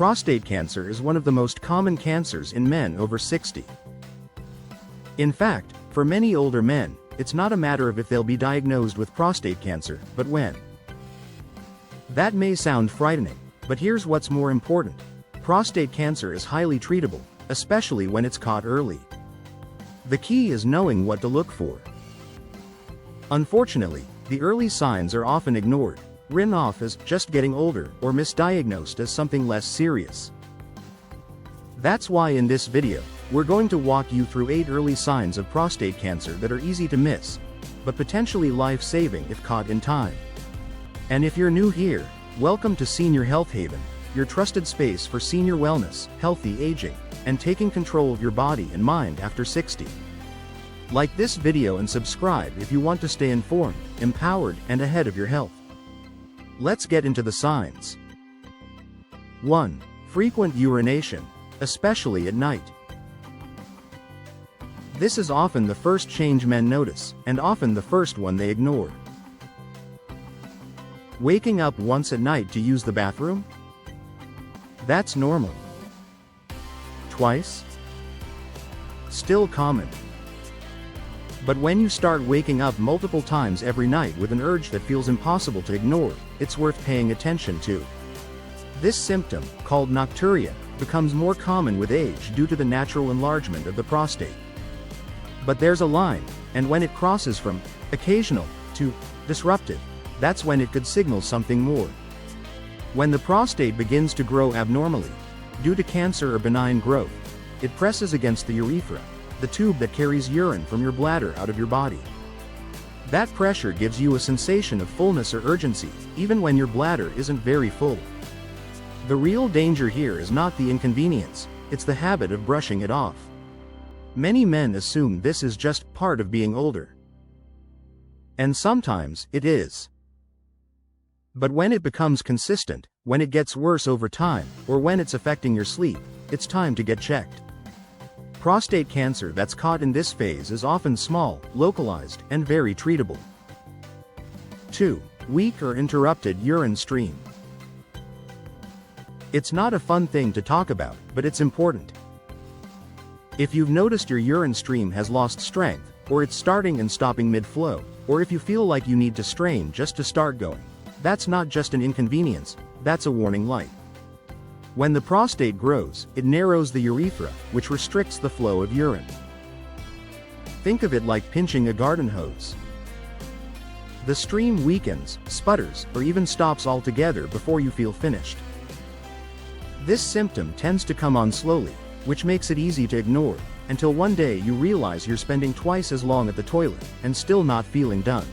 Prostate cancer is one of the most common cancers in men over 60. In fact, for many older men, it's not a matter of if they'll be diagnosed with prostate cancer, but when. That may sound frightening, but here's what's more important. Prostate cancer is highly treatable, especially when it's caught early. The key is knowing what to look for. Unfortunately, the early signs are often ignored, written off as just getting older, or misdiagnosed as something less serious. That's why in this video, we're going to walk you through 8 early signs of prostate cancer that are easy to miss, but potentially life-saving if caught in time. And if you're new here, welcome to Senior Health Haven, your trusted space for senior wellness, healthy aging, and taking control of your body and mind after 60. Like this video and subscribe if you want to stay informed, empowered, and ahead of your health. Let's get into the signs. 1. Frequent urination, especially at night. This is often the first change men notice, and often the first one they ignore. Waking up once at night to use the bathroom? That's normal. Twice? Still common. But when you start waking up multiple times every night with an urge that feels impossible to ignore, it's worth paying attention to. This symptom, called nocturia, becomes more common with age due to the natural enlargement of the prostate. But there's a line, and when it crosses from occasional to disruptive, that's when it could signal something more. When the prostate begins to grow abnormally, due to cancer or benign growth, it presses against the urethra, the tube that carries urine from your bladder out of your body. That pressure gives you a sensation of fullness or urgency, even when your bladder isn't very full. The real danger here is not the inconvenience, it's the habit of brushing it off. Many men assume this is just part of being older. And sometimes it is. But when it becomes consistent, when it gets worse over time, or when it's affecting your sleep, it's time to get checked. Prostate cancer that's caught in this phase is often small, localized, and very treatable. 2. Weak or interrupted urine stream. It's not a fun thing to talk about, but it's important. If you've noticed your urine stream has lost strength, or it's starting and stopping mid-flow, or if you feel like you need to strain just to start going, that's not just an inconvenience, that's a warning light. When the prostate grows, it narrows the urethra, which restricts the flow of urine. Think of it like pinching a garden hose. The stream weakens, sputters, or even stops altogether before you feel finished. This symptom tends to come on slowly, which makes it easy to ignore, until one day you realize you're spending twice as long at the toilet, and still not feeling done.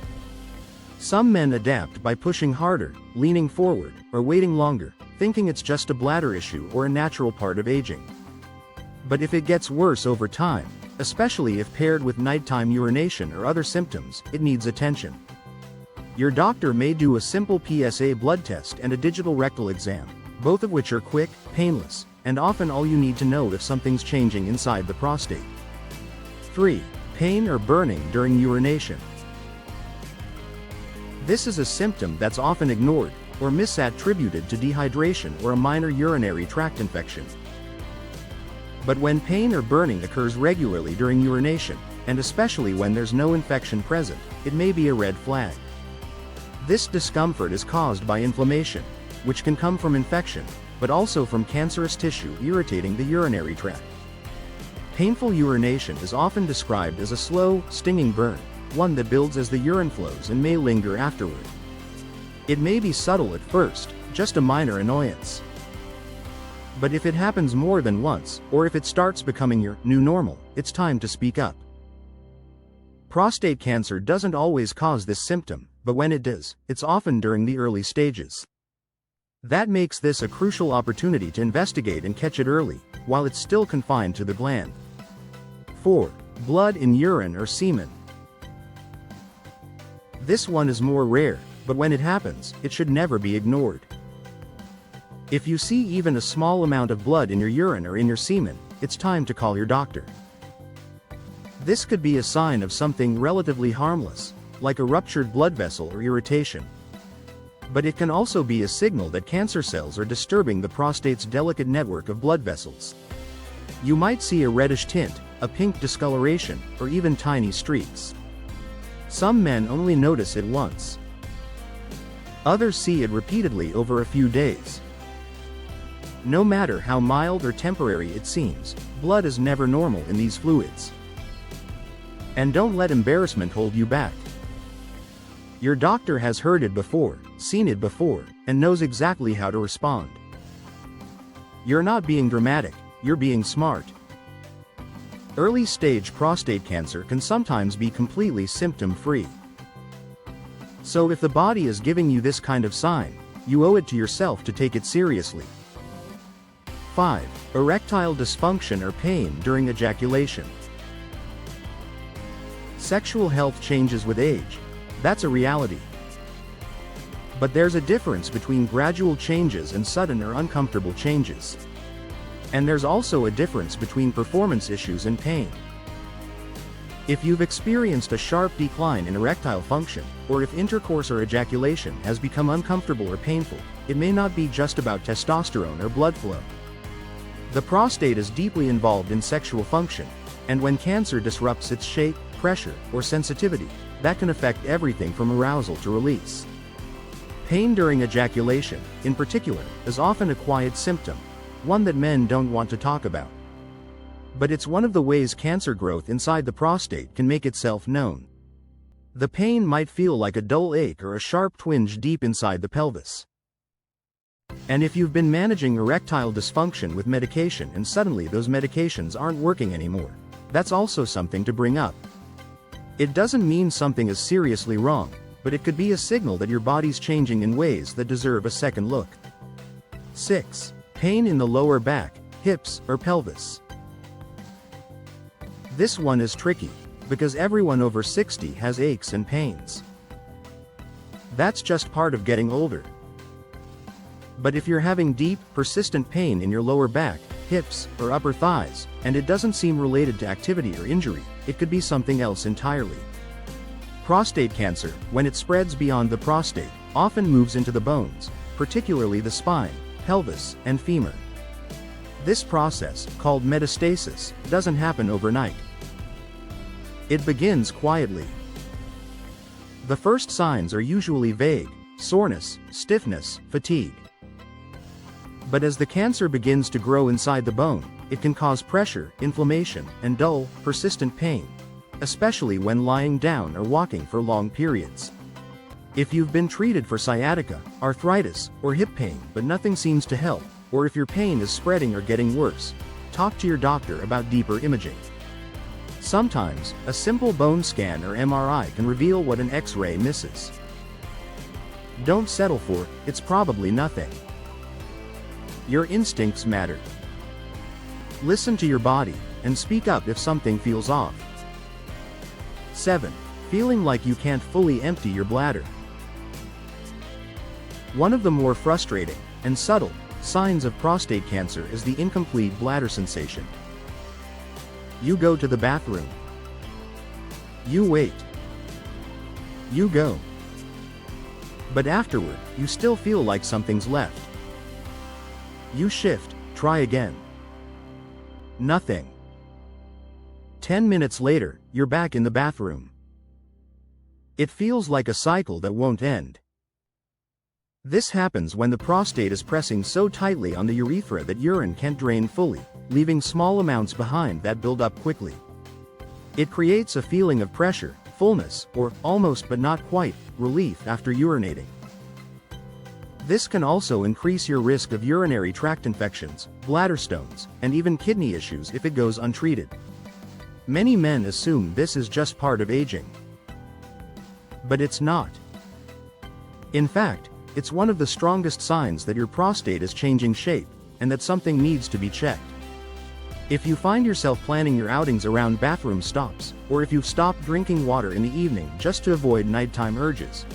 Some men adapt by pushing harder, leaning forward, or waiting longer, thinking it's just a bladder issue or a natural part of aging. But if it gets worse over time, especially if paired with nighttime urination or other symptoms, it needs attention. Your doctor may do a simple PSA blood test and a digital rectal exam, both of which are quick, painless, and often all you need to know if something's changing inside the prostate. 3. Pain or burning during urination. This is a symptom that's often ignored, or misattributed to dehydration or a minor urinary tract infection. But when pain or burning occurs regularly during urination, and especially when there's no infection present, it may be a red flag. This discomfort is caused by inflammation, which can come from infection, but also from cancerous tissue irritating the urinary tract. Painful urination is often described as a slow, stinging burn, one that builds as the urine flows and may linger afterward. It may be subtle at first, just a minor annoyance. But if it happens more than once, or if it starts becoming your new normal, it's time to speak up. Prostate cancer doesn't always cause this symptom, but when it does, it's often during the early stages. That makes this a crucial opportunity to investigate and catch it early, while it's still confined to the gland. 4. Blood in urine or semen. This one is more rare, but when it happens, it should never be ignored. If you see even a small amount of blood in your urine or in your semen, it's time to call your doctor. This could be a sign of something relatively harmless, like a ruptured blood vessel or irritation. But it can also be a signal that cancer cells are disturbing the prostate's delicate network of blood vessels. You might see a reddish tint, a pink discoloration, or even tiny streaks. Some men only notice it once. Others see it repeatedly over a few days. No matter how mild or temporary it seems, blood is never normal in these fluids. And don't let embarrassment hold you back. Your doctor has heard it before, seen it before, and knows exactly how to respond. You're not being dramatic, you're being smart. Early-stage prostate cancer can sometimes be completely symptom-free. So if the body is giving you this kind of sign, you owe it to yourself to take it seriously. 5. Erectile dysfunction or pain during ejaculation. Sexual health changes with age. That's a reality. But there's a difference between gradual changes and sudden or uncomfortable changes. And there's also a difference between performance issues and pain. If you've experienced a sharp decline in erectile function, or if intercourse or ejaculation has become uncomfortable or painful, it may not be just about testosterone or blood flow. The prostate is deeply involved in sexual function, and when cancer disrupts its shape, pressure, or sensitivity, that can affect everything from arousal to release. Pain during ejaculation, in particular, is often a quiet symptom, one that men don't want to talk about. But it's one of the ways cancer growth inside the prostate can make itself known. The pain might feel like a dull ache or a sharp twinge deep inside the pelvis. And if you've been managing erectile dysfunction with medication and suddenly those medications aren't working anymore, that's also something to bring up. It doesn't mean something is seriously wrong, but it could be a signal that your body's changing in ways that deserve a second look. 6. Pain in the lower back, hips, or pelvis. This one is tricky, because everyone over 60 has aches and pains. That's just part of getting older. But if you're having deep, persistent pain in your lower back, hips, or upper thighs, and it doesn't seem related to activity or injury, it could be something else entirely. Prostate cancer, when it spreads beyond the prostate, often moves into the bones, particularly the spine, pelvis, and femur. This process, called metastasis, doesn't happen overnight. It begins quietly. The first signs are usually vague: soreness, stiffness, fatigue. But as the cancer begins to grow inside the bone, it can cause pressure, inflammation, and dull, persistent pain, especially when lying down or walking for long periods. If you've been treated for sciatica, arthritis, or hip pain but nothing seems to help, or if your pain is spreading or getting worse, talk to your doctor about deeper imaging. Sometimes, a simple bone scan or MRI can reveal what an X-ray misses. Don't settle for "it's probably nothing." Your instincts matter. Listen to your body, and speak up if something feels off. 7. Feeling like you can't fully empty your bladder. One of the more frustrating, and subtle, signs of prostate cancer is the incomplete bladder sensation. You go to the bathroom. You wait. You go. But afterward, you still feel like something's left. You shift, try again. Nothing. 10 minutes later, you're back in the bathroom. It feels like a cycle that won't end. This happens when the prostate is pressing so tightly on the urethra that urine can't drain fully, leaving small amounts behind that build up quickly. It creates a feeling of pressure, fullness, or, almost but not quite, relief after urinating. This can also increase your risk of urinary tract infections, bladder stones, and even kidney issues if it goes untreated. Many men assume this is just part of aging. But it's not. In fact, it's one of the strongest signs that your prostate is changing shape, and that something needs to be checked. If you find yourself planning your outings around bathroom stops, or if you've stopped drinking water in the evening just to avoid nighttime urges,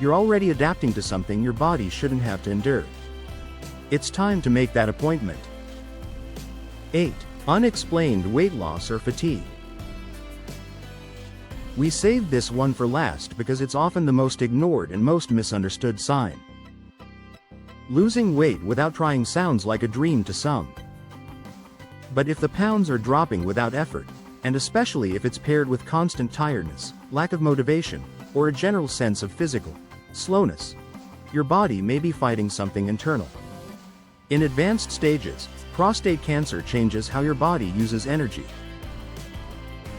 you're already adapting to something your body shouldn't have to endure. It's time to make that appointment. 8. Unexplained weight loss or fatigue. We saved this one for last because it's often the most ignored and most misunderstood sign. Losing weight without trying sounds like a dream to some. But if the pounds are dropping without effort, and especially if it's paired with constant tiredness, lack of motivation, or a general sense of physical slowness, your body may be fighting something internal. In advanced stages, prostate cancer changes how your body uses energy.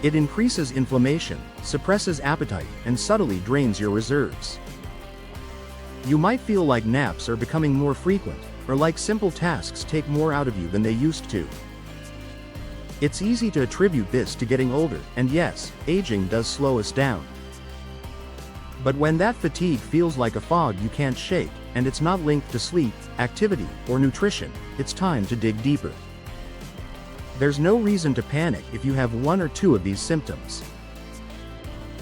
It increases inflammation, suppresses appetite, and subtly drains your reserves. You might feel like naps are becoming more frequent, or like simple tasks take more out of you than they used to. It's easy to attribute this to getting older, and yes, aging does slow us down. But when that fatigue feels like a fog you can't shake, and it's not linked to sleep, activity, or nutrition, it's time to dig deeper. There's no reason to panic if you have one or two of these symptoms.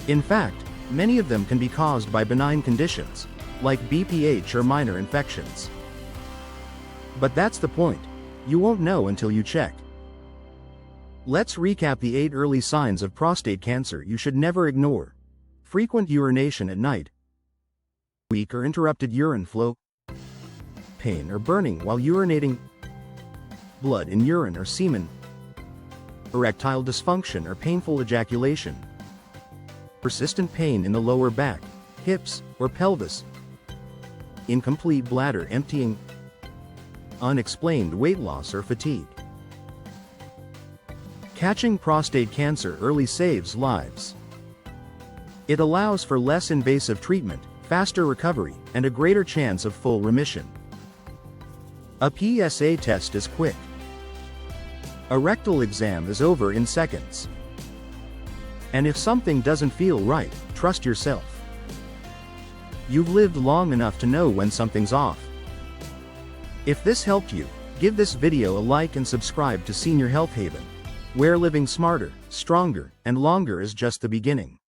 In fact, many of them can be caused by benign conditions, like BPH or minor infections. But that's the point. You won't know until you check. Let's recap the 8 early signs of prostate cancer you should never ignore. Frequent urination at night. Weak or interrupted urine flow. Pain or burning while urinating. Blood in urine or semen. Erectile dysfunction or painful ejaculation. Persistent pain in the lower back, hips, or pelvis. Incomplete bladder emptying. Unexplained weight loss or fatigue. Catching prostate cancer early saves lives. It allows for less invasive treatment, faster recovery, and a greater chance of full remission. A PSA test is quick. A rectal exam is over in seconds. And if something doesn't feel right, trust yourself. You've lived long enough to know when something's off. If this helped you, give this video a like and subscribe to Senior Health Haven, where living smarter, stronger, and longer is just the beginning.